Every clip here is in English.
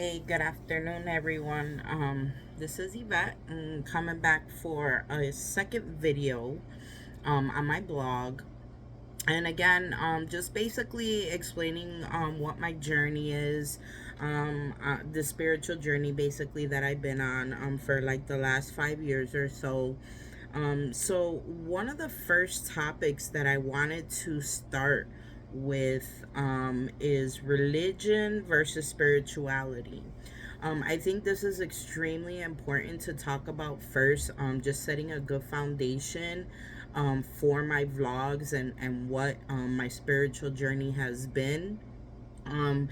Hey, good afternoon, everyone. This is Yvette. I'm coming back for a second video on my blog. And again, just basically explaining what my journey is, the spiritual journey basically that I've been on for like the last 5 years or so. So one of the first topics that I wanted to start with is religion versus spirituality. I think this is extremely important to talk about first, just setting a good foundation for my vlogs and what my spiritual journey has been. Um,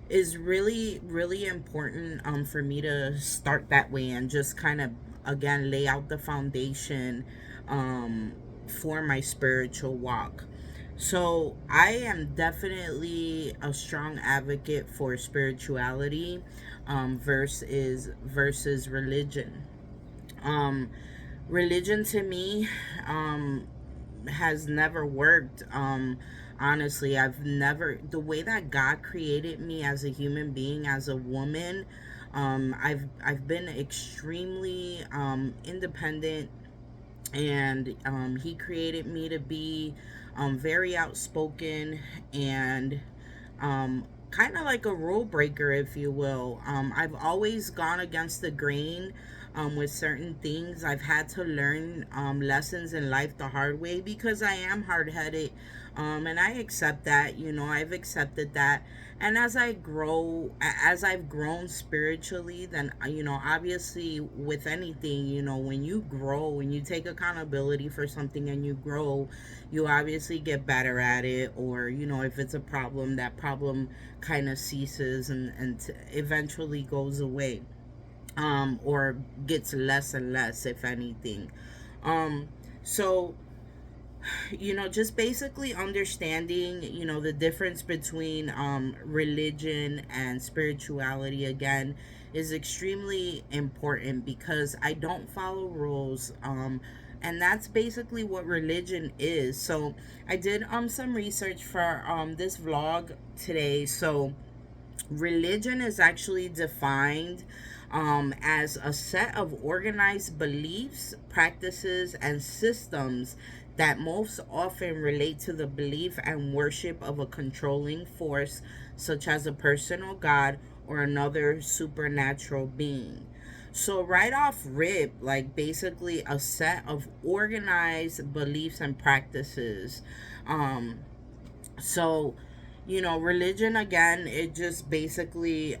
is really, really important for me to start that way and just kind of, again, lay out the foundation um, for my spiritual walk. So I am definitely a strong advocate for spirituality versus religion. Um, Religion to me has never worked. Honestly, I've never, the way that God created me as a human being, as a woman, I've been extremely independent, and He created me to be very outspoken and kind of like a rule breaker, if you will. I've always gone against the grain with certain things. I've had to learn lessons in life the hard way because I am hard headed. And I accept that, I've accepted that. And as I've grown spiritually, then, obviously with anything, when you grow, when you take accountability for something and you grow, you obviously get better at it. Or, if it's a problem, that problem kind of ceases and eventually goes away, or gets less and less, if anything. So just basically understanding, the difference between religion and spirituality, again, is extremely important because I don't follow rules. And that's basically what religion is. So I did some research for this vlog today. So religion is actually defined as a set of organized beliefs, practices, and systems that most often relate to the belief and worship of a controlling force, such as a personal god or another supernatural being. So, right off rip, like basically a set of organized beliefs and practices. Um, so, religion, again, it just basically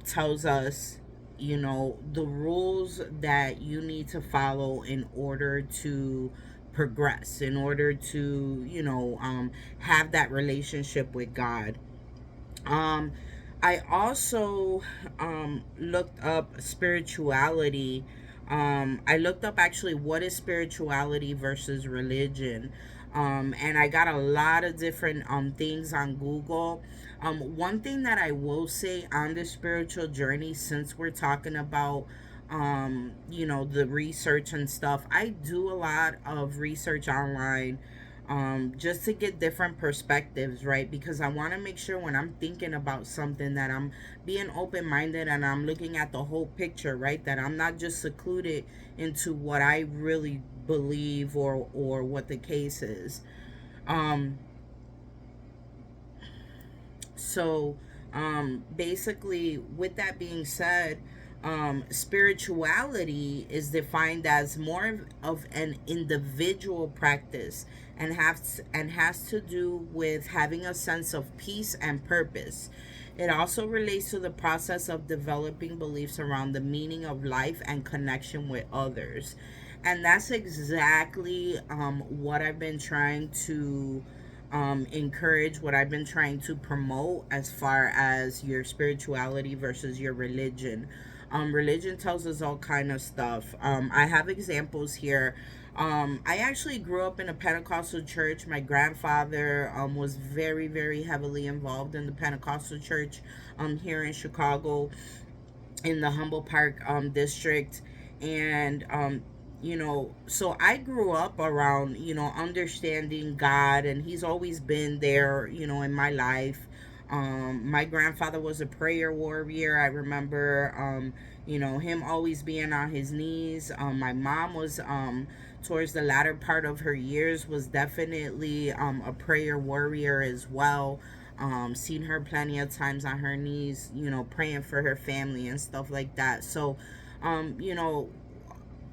tells us, the rules that you need to follow in order to progress, in order to, have that relationship with God. um I also looked up spirituality. I looked up actually what is spirituality versus religion. And I got a lot of different things on Google. One thing that I will say on the spiritual journey, since we're talking about the research and stuff, I do a lot of research online, just to get different perspectives, right? Because I want to make sure when I'm thinking about something that I'm being open minded and I'm looking at the whole picture, right? That I'm not just secluded into what I really believe or what the case is. Um, so basically, with that being said, spirituality is defined as more of an individual practice and has to do with having a sense of peace and purpose. It also relates to the process of developing beliefs around the meaning of life and connection with others. And that's exactly what I've been trying to encourage, what I've been trying to promote as far as your spirituality versus your religion. Religion tells us all kind of stuff. I have examples here. I actually grew up in a Pentecostal church. My grandfather was very, very heavily involved in the Pentecostal church here in Chicago, in the Humble Park district. And so I grew up around, understanding God, and He's always been there, in my life. My grandfather was a prayer warrior. I remember, him always being on his knees. My mom was, towards the latter part of her years, was definitely a prayer warrior as well. Seen her plenty of times on her knees, praying for her family and stuff like that. So, um, you know,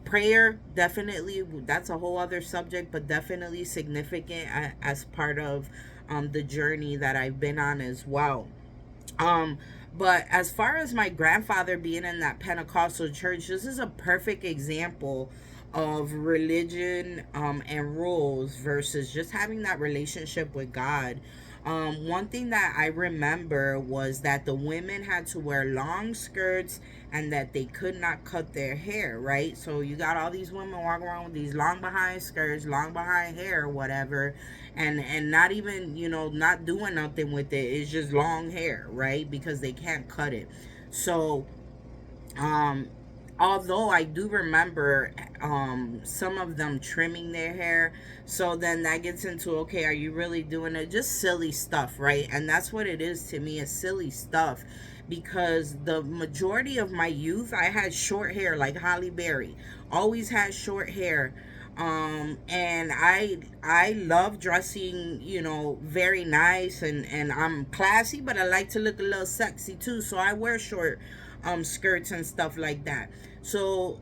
prayer definitely, that's a whole other subject, but definitely significant as part of the journey that I've been on as well. um but as far as my grandfather being in that Pentecostal church, this is a perfect example of religion, and rules versus just having that relationship with God. One thing that I remember was that the women had to wear long skirts and that they could not cut their hair, right? So you got all these women walking around with these long behind skirts, long behind hair, or whatever, and not even, not doing nothing with it. It's just long hair, right? Because they can't cut it. So, um although I do remember some of them trimming their hair. So then that gets into, okay, are you really doing it? Just silly stuff, right? And that's what it is to me, is silly stuff. Because the majority of my youth, I had short hair like Holly Berry. Always had short hair. And I love dressing, very nice, and I'm classy, but I like to look a little sexy too. So I wear short skirts and stuff like that. So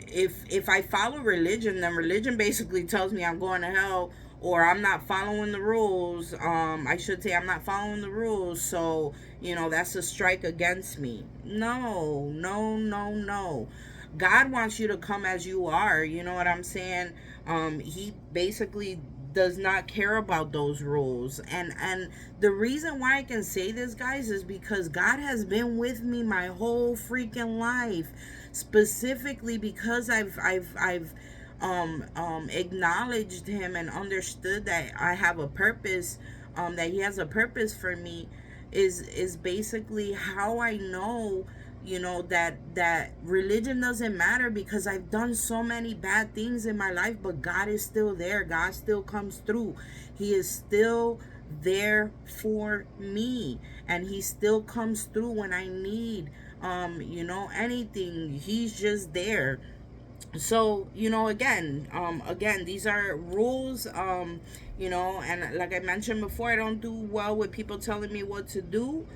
if I follow religion, then religion basically tells me I'm going to hell, or I'm not following the rules. I should say I'm not following the rules, so that's a strike against me. No, no, no, no. God wants you to come as you are. You know what I'm saying? He basically does not care about those rules. And the reason why I can say this, guys, is because God has been with me my whole freaking life. Specifically because I've acknowledged him and understood that I have a purpose, that he has a purpose for me, is basically how I know, that religion doesn't matter, because I've done so many bad things in my life, but God is still there. God still comes through. He is still there for me, and he still comes through when I need anything. He's just there. So again, these are rules. And like I mentioned before, I don't do well with people telling me what to do.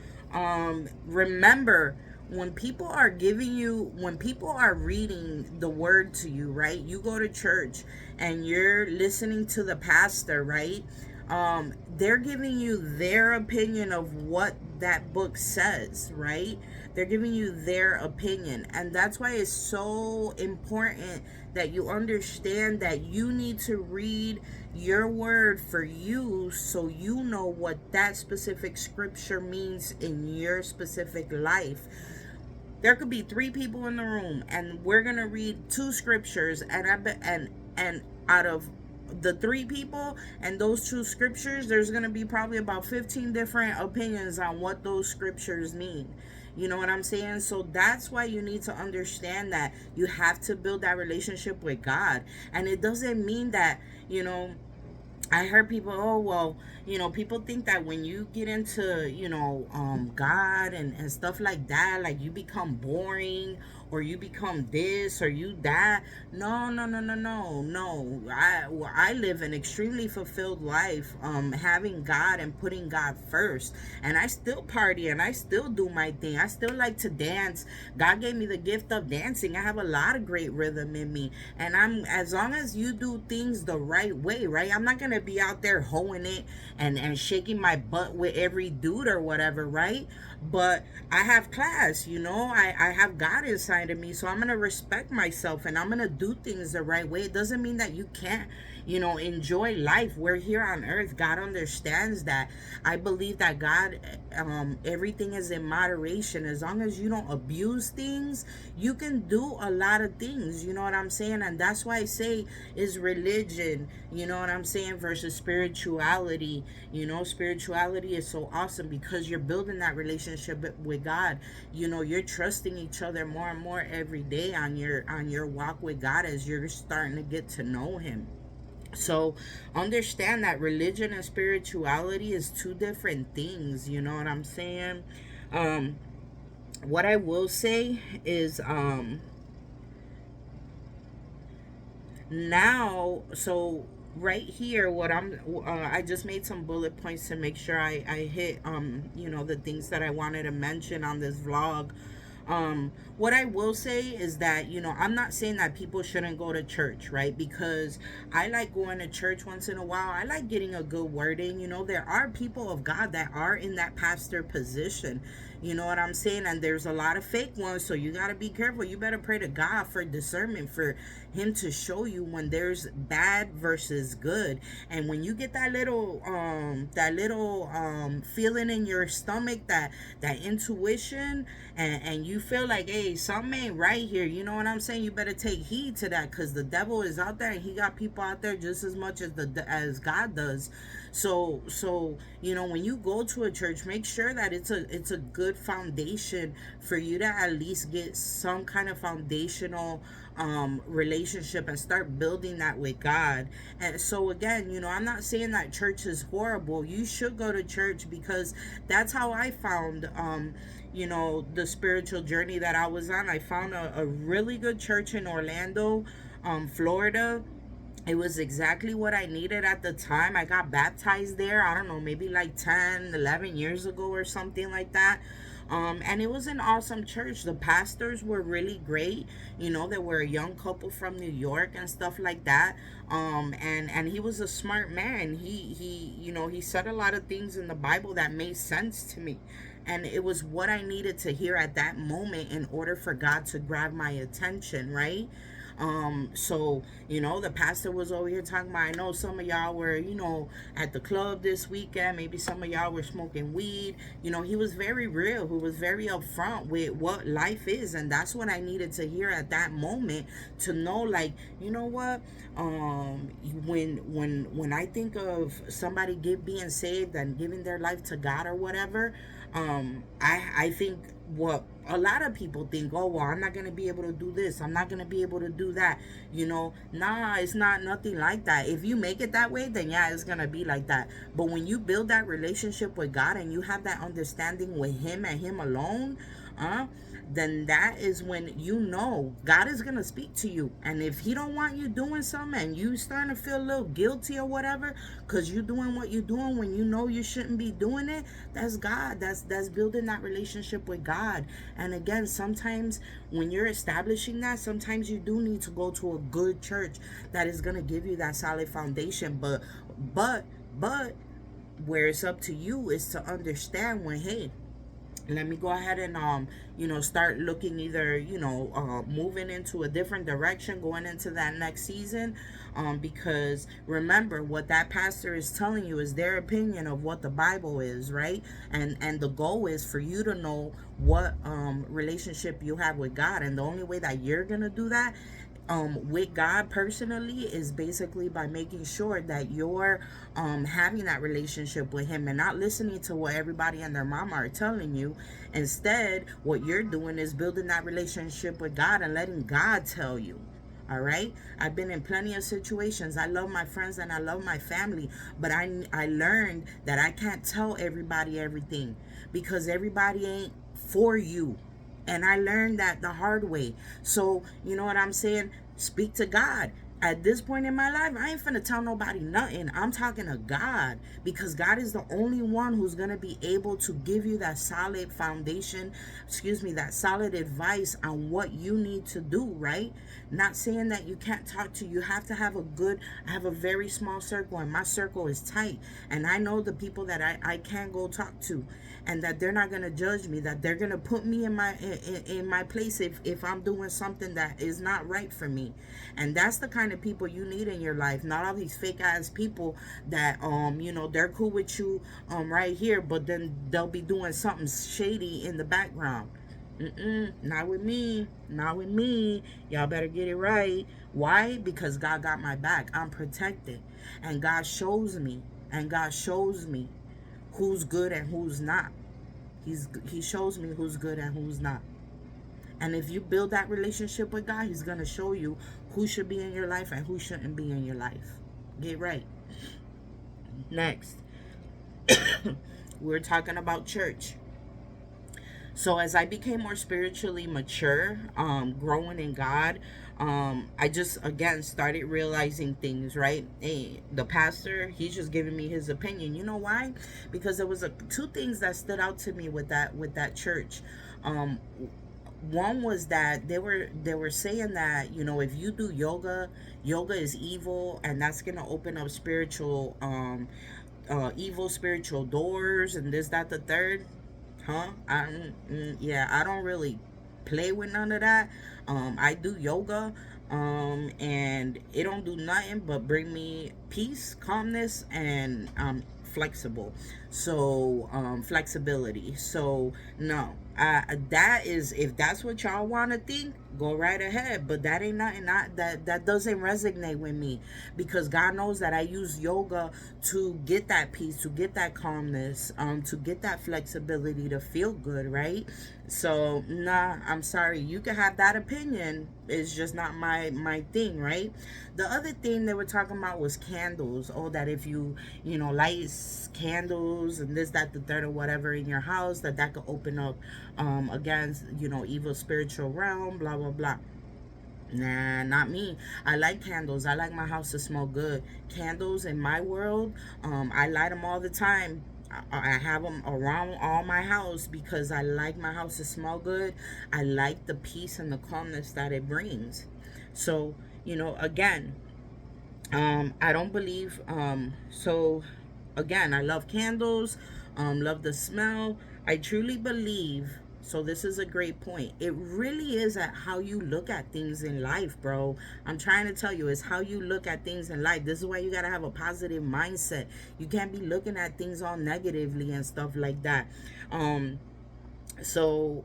Remember, when people are reading the word to you, right? You go to church and you're listening to the pastor, right? They're giving you their opinion of what that book says, right? They're giving you their opinion. And that's why it's so important that you understand that you need to read your word for you, so you know what that specific scripture means in your specific life. There could be three people in the room, and we're gonna read two scriptures, and out of the three people and those two scriptures, there's gonna be probably about 15 different opinions on what those scriptures mean. You know what I'm saying? So that's why you need to understand that you have to build that relationship with God. And it doesn't mean that, I heard people, oh, well, people think that when you get into, God and stuff like that, like you become boring, or you become this, or you that. No, no, no, no, no, no. I live an extremely fulfilled life, having God and putting God first. And I still party and I still do my thing. I still like to dance. God gave me the gift of dancing. I have a lot of great rhythm in me. And as long as you do things the right way, right? I'm not gonna be out there hoeing it and shaking my butt with every dude or whatever, right? But I have class, I have God inside of me, so I'm gonna respect myself and I'm gonna do things the right way. It doesn't mean that you can't, enjoy life. We're here on earth. God understands that. I believe that God, everything is in moderation. As long as you don't abuse things, you can do a lot of things. You know what I'm saying? And that's why I say is religion, you know what I'm saying, versus spirituality. Spirituality is so awesome because you're building that relationship with God. You're trusting each other more and more every day on your walk with God as you're starting to get to know him. So understand that religion and spirituality is two different things. You know what I'm saying? Um, what I will say is, now, so right here, what I just made some bullet points to make sure I hit, the things that I wanted to mention on this vlog. What I will say is that, I'm not saying that people shouldn't go to church, right? Because I like going to church once in a while. I like getting a good word in. There are people of God that are in that pastor position. You know what I'm saying? And there's a lot of fake ones, so you got to be careful. You better pray to God for discernment, for him to show you when there's bad versus good. And when you get that little feeling in your stomach, that intuition, and you feel like, hey, something ain't right here, you know what I'm saying? You better take heed to that, because the devil is out there, and he got people out there just as much as God does. So when you go to a church, make sure that it's a good foundation for you to at least get some kind of foundational relationship and start building that with God. And so again, I'm not saying that church is horrible. You should go to church, because that's how I found the spiritual journey that I was on. I found a really good church in Orlando, Florida. It was exactly what I needed at the time. I got baptized there, I don't know, maybe like 10, 11 years ago or something like that. And it was an awesome church. The pastors were really great. They were a young couple from New York and stuff like that. And he was a smart man. He said a lot of things in the Bible that made sense to me. And it was what I needed to hear at that moment in order for God to grab my attention, right? So the pastor was over here talking about, I know some of y'all were, at the club this weekend. Maybe some of y'all were smoking weed. He was very real. He was very upfront with what life is. And that's what I needed to hear at that moment, to know, like, you know what? When I think of somebody being saved and giving their life to God or whatever, I think what a lot of people think, oh, well, I'm not going to be able to do this, I'm not going to be able to do that. Nah, it's not nothing like that. If you make it that way, then yeah, it's going to be like that. But when you build that relationship with God and you have that understanding with him and him alone, then that is when God is gonna speak to you. And if he don't want you doing something and you starting to feel a little guilty or whatever, because you're doing what you're doing when you shouldn't be doing it, that's God. That's building that relationship with God. And again, sometimes when you're establishing that, sometimes you do need to go to a good church that is gonna give you that solid foundation. But where it's up to you is to understand when, hey, let me go ahead and start looking, either moving into a different direction, going into that next season, because remember, what that pastor is telling you is their opinion of what the Bible is, right? And the goal is for you to know what relationship you have with God. And the only way that you're gonna do that with God personally is basically by making sure that you're having that relationship with him and not listening to what everybody and their mama are telling you. Instead, what you're doing is building that relationship with God and letting God tell you. All right, I've been in plenty of situations. I love my friends and I love my family, but I learned that I can't tell everybody everything, because everybody ain't for you. And I learned that the hard way. So, you know what I'm saying? Speak to God. At this point in my life, I ain't finna tell nobody nothing. I'm talking to God, because God is the only one who's gonna be able to give you that solid foundation, that solid advice on what you need to do, right? Not saying that you can't talk to. You have to have I have a very small circle, and my circle is tight. And I know the people that I can go talk to, and that they're not gonna judge me, that they're gonna put me in my place if I'm doing something that is not right for me. And that's the kind of people you need in your life, not all these fake ass people that they're cool with you right here, but then they'll be doing something shady in the background. Not with me. Not with me. Y'all better get it right. Why? Because God got my back. I'm protected. And God shows me. And God shows me who's good and who's not. He shows me who's good and who's not. And if you build that relationship with God, he's going to show you who should be in your life and who shouldn't be in your life. Get right. Next, we're talking about church. So as I became more spiritually mature, growing in God, I just again started realizing things. Right, hey, the pastor, he's just giving me his opinion. You know why? Because there was two things that stood out to me with that church. Um, One was that they were saying that, if you do yoga, yoga is evil, and that's gonna open up spiritual evil spiritual doors, and this, that, the third. Huh? Yeah, I don't really play with none of that. I do yoga, and it don't do nothing but bring me peace, calmness, and flexible. So flexibility. So no, that is, if that's what y'all want to think, go right ahead. But that ain't nothing. Not that doesn't resonate with me, because God knows that I use yoga to get that peace, to get that calmness, to get that flexibility, to feel good, right? So nah, I'm sorry. You can have that opinion. It's just not my thing, right? The other thing they were talking about was candles. Oh, that if you light candles and this, that, the third, or whatever in your house, that could open up against evil spiritual realm. Blah blah blah. Nah, not me. I like candles. I like my house to smell good. Candles in my world, I light them all the time. I have them around all my house because I like my house to smell good. I like the peace and the calmness that it brings. So, again, I don't believe, so again, I love candles, love the smell. I truly believe, so this is a great point. It really is at how you look at things in life, bro. I'm trying to tell you, it's how you look at things in life. This is why you got to have a positive mindset. You can't be looking at things all negatively and stuff like that. So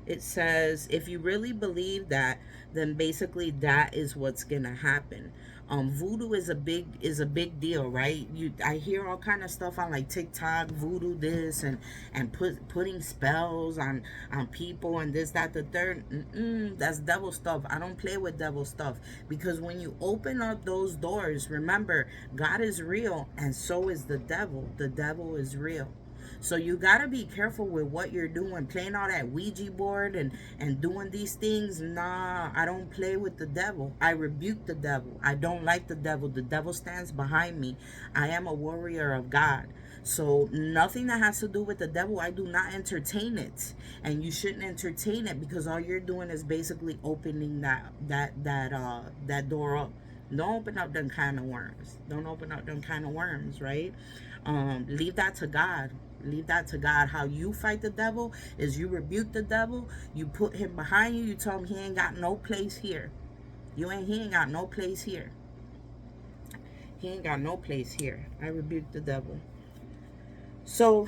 it says, if you really believe that, then basically that is what's gonna happen. Voodoo is a big deal, right? I hear all kind of stuff on like TikTok, voodoo this and putting spells on people and this, that, the third. That's devil stuff. I don't play with devil stuff, because when you open up those doors, remember, God is real and so is the devil. The devil is real. So you gotta be careful with what you're doing, playing all that Ouija board and doing these things. Nah, I don't play with the devil. I rebuke the devil. I don't like the devil. The devil stands behind me. I am a warrior of God. So nothing that has to do with the devil, I do not entertain it. And you shouldn't entertain it, because all you're doing is basically opening that door up. Don't open up them kind of worms. Don't open up them kind of worms, right? Leave that to God. Leave that to God. How you fight the devil is you rebuke the devil, you put him behind you, you tell him he ain't got no place here. He ain't got no place here. He ain't got no place here. I rebuke the devil. So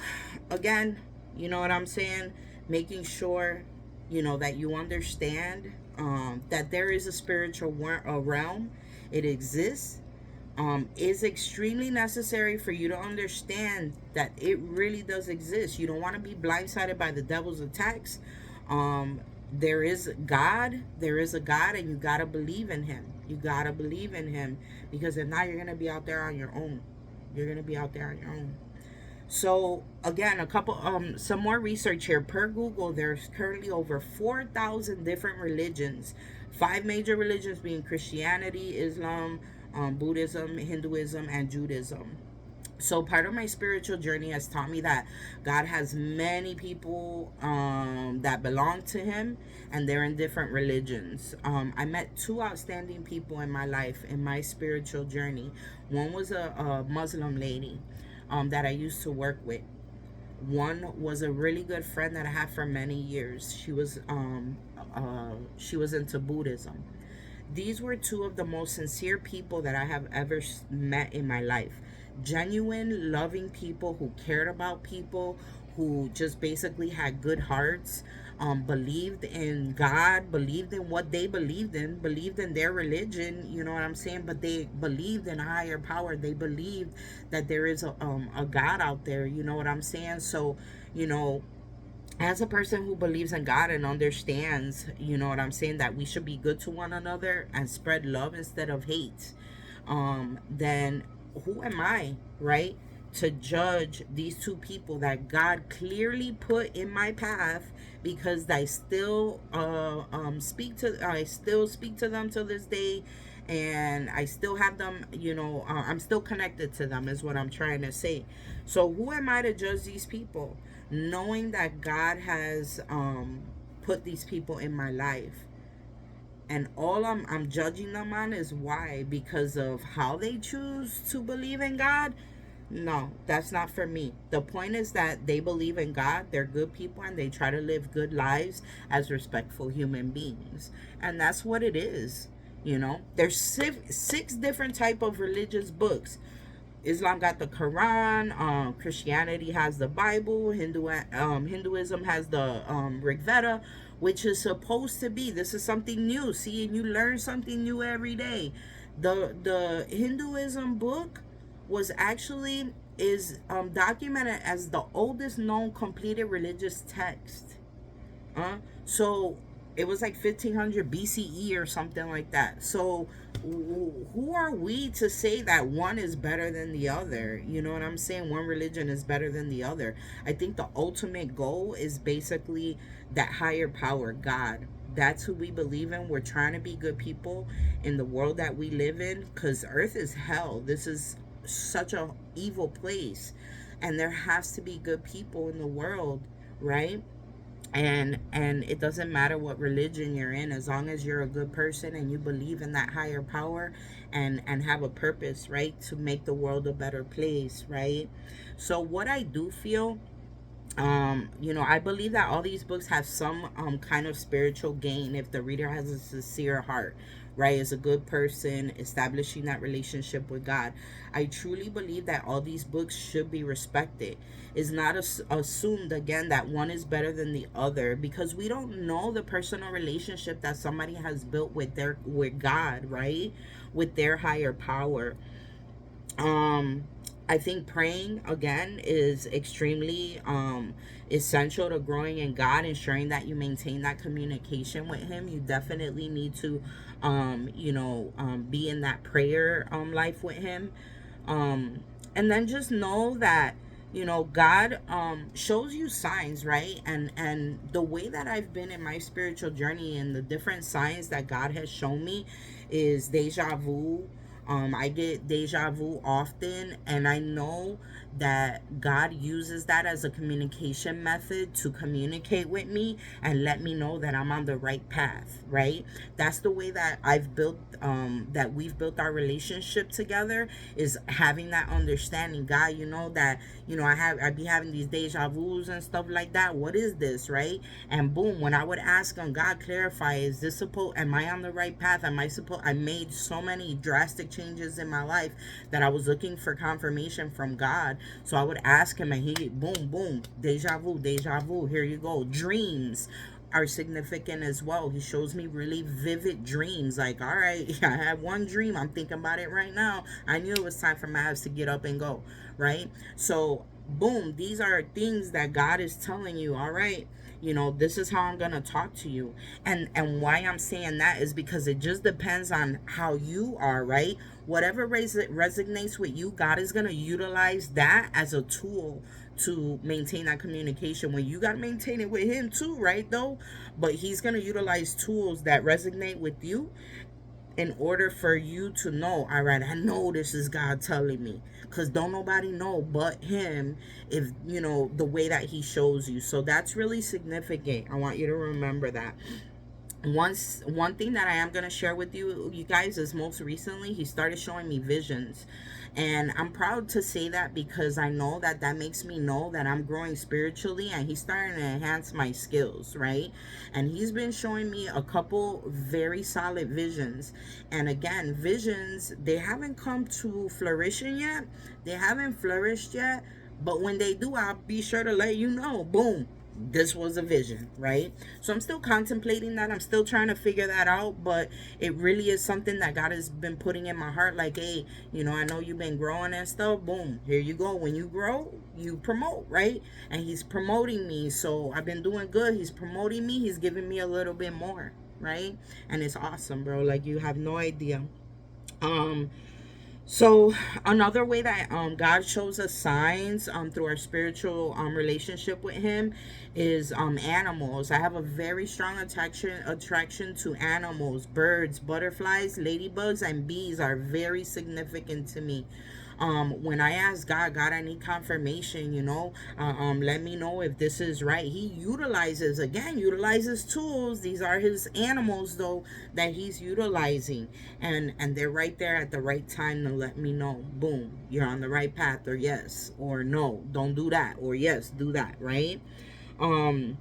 again, you know what I'm saying? Making sure, that you understand that there is a spiritual realm. It exists. Is extremely necessary for you to understand that it really does exist. You don't want to be blindsided by the devil's attacks. Um, there is God. There is a God, and you gotta believe in Him. You gotta believe in Him, because if not, you're gonna be out there on your own. You're gonna be out there on your own. So again, some more research here. Per Google, there's currently over 4,000 different religions. Five major religions being Christianity, Islam, Buddhism, Hinduism, and Judaism. So part of my spiritual journey has taught me that God has many people that belong to Him, and they're in different religions. I met two outstanding people in my life, in my spiritual journey. One was a Muslim lady that I used to work with. One was a really good friend that I had for many years. She was into Buddhism. These were two of the most sincere people that I have ever met in my life. Genuine, loving people who cared about people, who just basically had good hearts, believed in God, believed in what they believed in their religion, you know what I'm saying? But they believed in a higher power. They believed that there is a God out there, you know what I'm saying? So, you know, as a person who believes in God and understands, you know what I'm saying, that we should be good to one another and spread love instead of hate, then who am I, right, to judge these two people that God clearly put in my path, because I still speak to them to this day, and I still have them, I'm still connected to them, is what I'm trying to say. So who am I to judge these people, knowing that God has put these people in my life? And all I'm judging them on is why, because of how they choose to believe in God. No, that's not for me. The point is that they believe in God, they're good people, and they try to live good lives as respectful human beings. And that's what it is. There's six different type of religious books. Islam got the Quran, Christianity has the Bible, Hinduism has the Rig Veda, which is supposed to be, this is something new. See, and you learn something new every day. The Hinduism book was actually is documented as the oldest known completed religious text. So it was like 1500 BCE or something like that. So who are we to say that one is better than the other? You know what I'm saying? One religion is better than the other. I think the ultimate goal is basically that higher power, God. That's who we believe in. We're trying to be good people in the world that we live in, because earth is hell. This is such a evil place, and there has to be good people in the world, right? And it doesn't matter what religion you're in, as long as you're a good person and you believe in that higher power, and have a purpose, right, to make the world a better place, right? So what I do feel, I believe that all these books have some kind of spiritual gain if the reader has a sincere heart, right, is a good person establishing that relationship with God. I truly believe that all these books should be respected. It's not assumed, again, that one is better than the other, because we don't know the personal relationship that somebody has built with God, right, with their higher power. um I think praying, again, is extremely essential to growing in God, ensuring that you maintain that communication with him. You definitely need to be in that prayer life with him. um and then just know that God shows you signs, right? And the way that I've been in my spiritual journey and the different signs that God has shown me is deja vu. I get deja vu often, and I know that God uses that as a communication method to communicate with me and let me know that I'm on the right path, right? That's the way that that we've built our relationship together, is having that understanding. God, that, I be having these deja vus and stuff like that. What is this, right? And boom, when I would ask him, God, clarify, is this supposed, am I on the right path? I made so many drastic changes in my life that I was looking for confirmation from God. So I would ask him, and he, boom, boom, deja vu, deja vu. Here you go. Dreams are significant as well. He shows me really vivid dreams. Like, all right, I had one dream. I'm thinking about it right now. I knew it was time for my ass to get up and go, right? So, boom, these are things that God is telling you, all right, this is how I'm going to talk to you. And why I'm saying that is because it just depends on how you are, right? Whatever resonates with you, God is going to utilize that as a tool to maintain that communication. When you got to maintain it with him too, right, though? But he's going to utilize tools that resonate with you in order for you to know, all right, I know this is God telling me, because don't nobody know but him, if the way that he shows you. So that's really significant. I want you to remember that. One thing that I am going to share with you guys, is most recently he started showing me visions. And I'm proud to say that, because I know that that makes me know that I'm growing spiritually, and he's starting to enhance my skills, right? And he's been showing me a couple very solid visions. And again, visions, they haven't come to fruition yet. They haven't flourished yet. But when they do, I'll be sure to let you know. Boom. this was a vision, right? So I'm still contemplating that. I'm still trying to figure that out, but it really is something that God has been putting in my heart. Like, hey, I know you've been growing and stuff. Boom, here you go. When you grow, you promote, right? And He's promoting me. So I've been doing good. He's promoting me. He's giving me a little bit more, right? And it's awesome, bro. Like, you have no idea. Um, so another way that God shows us signs through our spiritual relationship with Him is animals. I have a very strong attraction to animals. Birds, butterflies, ladybugs, and bees are very significant to me. When I ask God, I need confirmation, let me know if this is right. He utilizes tools. These are His animals, though, that He's utilizing, and they're right there at the right time to let me know, boom, you're on the right path, or yes, or no, don't do that, or yes, do that, right? um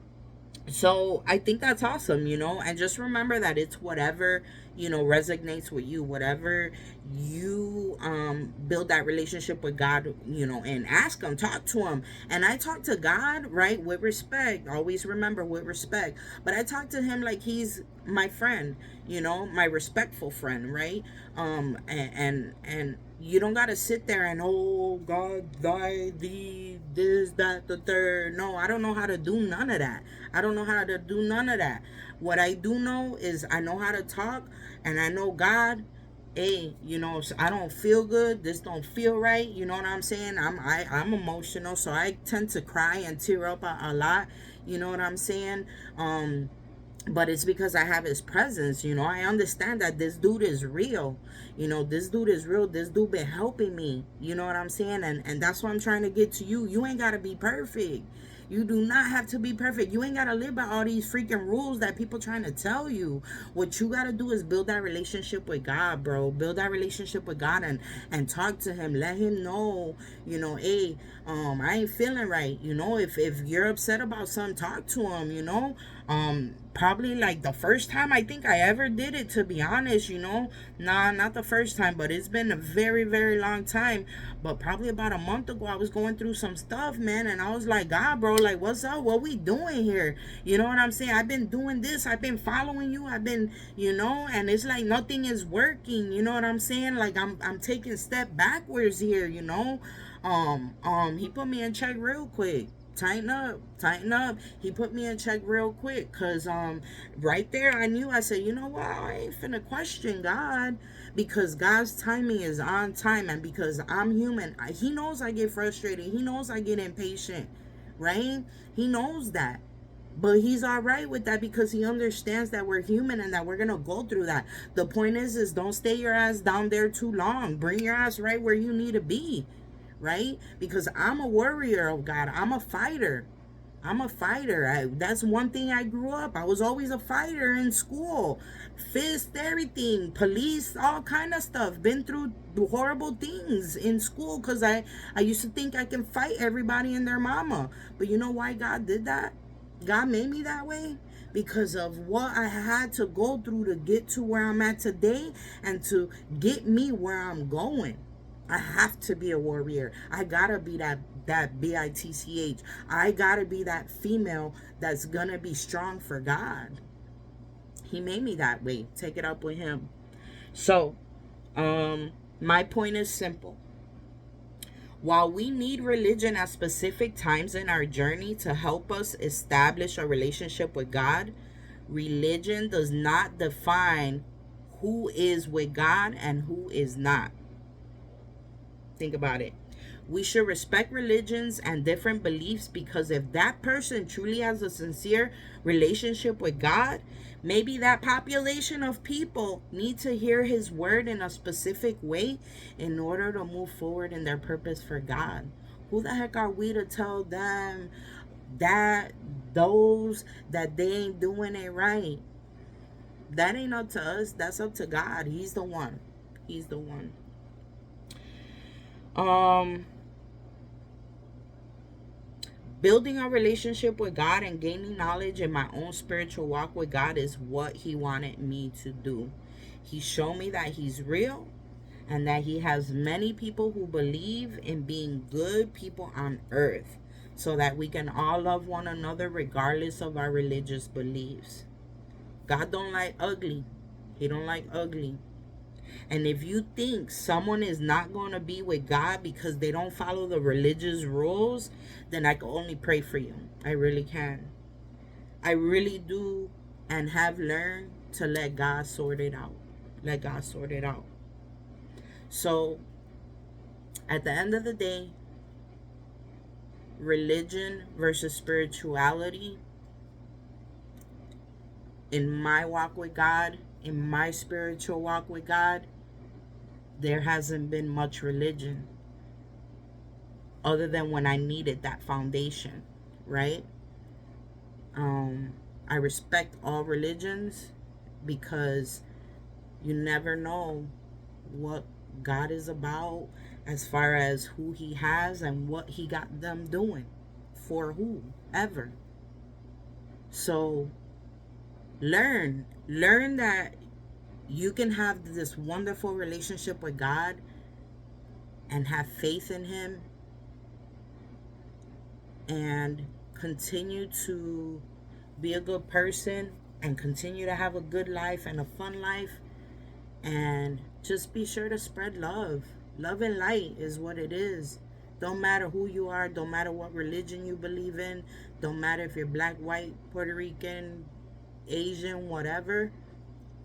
so I think that's awesome, and just remember that it's whatever, resonates with you, whatever you build that relationship with God, and ask Him, talk to Him. And I talk to God, right, with respect. Always remember, with respect. But I talk to Him like He's my friend, my respectful friend, right? And you don't gotta sit there and, oh God, thy thee, this, that, the third. No, I don't know how to do none of that. I don't know how to do none of that. What I do know is I know how to talk, and I know God. Hey, I don't feel good. This don't feel right. You know what I'm saying? I'm emotional, so I tend to cry and tear up a lot. You know what I'm saying? But it's because I have His presence. I understand that this dude is real. This dude is real. This dude been helping me. You know what I'm saying? And that's what I'm trying to get to you. You ain't gotta be perfect. You do not have to be perfect. You ain't gotta live by all these freaking rules that people trying to tell you. What you gotta do is build that relationship with God, bro. Build that relationship with God, and talk to Him. Let Him know, hey, I ain't feeling right. If you're upset about something, talk to Him. Probably like the first time I think I ever did it, to be honest. Nah, not the first time, but it's been a very, very long time. But probably about a month ago, I was going through some stuff, man, and I was like, God, bro, like, what's up? What we doing here? You know what I'm saying? I've been doing this. I've been following you. I've been, and it's like nothing is working. You know what I'm saying? Like, I'm taking a step backwards here. He put me in check real quick. Tighten up. He put me in check real quick, because right there I knew. I said, you know what, I ain't finna question God, because God's timing is on time, and because I'm human, He knows I get frustrated. He knows I get impatient, right? He knows that. But He's all right with that, because He understands that we're human and that we're gonna go through that. The point is don't stay your ass down there too long. Bring your ass right where you need to be, right? Because I'm a warrior of God. I'm a fighter. That's one thing I grew up. I was always a fighter in school. Fist, everything, police, all kind of stuff. Been through horrible things in school, because I used to think I can fight everybody and their mama. But you know why God did that? God made me that way because of what I had to go through to get to where I'm at today, and to get me where I'm going. I have to be a warrior. I gotta be that bitch. I gotta be that female that's gonna be strong for God. He made me that way. Take it up with Him. So, my point is simple. While we need religion at specific times in our journey to help us establish a relationship with God, religion does not define who is with God and who is not. Think about it. We should respect religions and different beliefs, because if that person truly has a sincere relationship with God, maybe that population of people need to hear His word in a specific way in order to move forward in their purpose for God. Who the heck are we to tell them that those that they ain't doing it right? That ain't up to us. That's up to God. He's the one. He's the one. Um Building a relationship with God and gaining knowledge in my own spiritual walk with God is what He wanted me to do. He showed me that He's real, and that He has many people who believe in being good people on earth. so that we can all love one another regardless of our religious beliefs. God don't like ugly. He don't like ugly. And if you think someone is not going to be with God because they don't follow the religious rules, then I can only pray for you. I really can. I really do, and have learned to let God sort it out. Let God sort it out. So, at the end of the day, religion versus spirituality, in my walk with God, in my spiritual walk with God, there hasn't been much religion other than when I needed that foundation, right? Um, I respect all religions because you never know what God is about as far as who He has and what He got them doing for who ever. So learn that you can have this wonderful relationship with God and have faith in Him and continue to be a good person and continue to have a good life and a fun life, and just be sure to spread love. Love and light is what it is. Don't matter who you are, don't matter what religion you believe in, don't matter if you're black, white, Puerto Rican, Asian, whatever.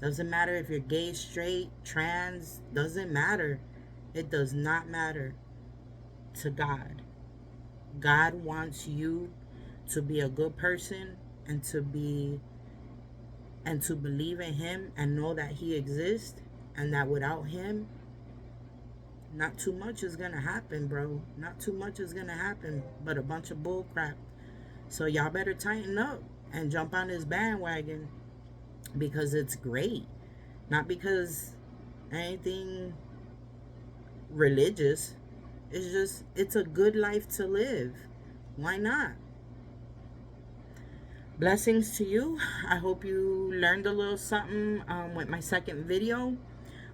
Doesn't matter if you're gay, straight, trans, doesn't matter. It does not matter to God. God wants you to be a good person and to believe in Him and know that He exists, and that without Him, not too much is gonna happen, bro. Not too much is gonna happen, but a bunch of bull crap. So y'all better tighten up and jump on this bandwagon because it's great. Not because anything religious. It's just, it's a good life to live. Why not? Blessings to you. I hope you learned a little something with my second video.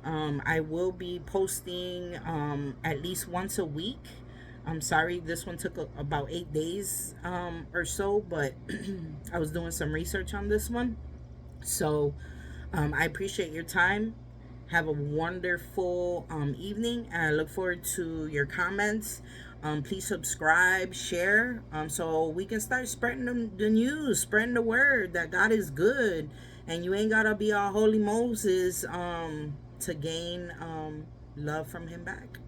I will be posting at least once a week. I'm sorry, this one took about 8 days or so, but I was doing some research on this one. So I appreciate your time. Have a wonderful evening, and I look forward to your comments. Please subscribe, share, so we can start spreading the news, spreading the word that God is good, and you ain't gotta be all holy Moses to gain love from Him back.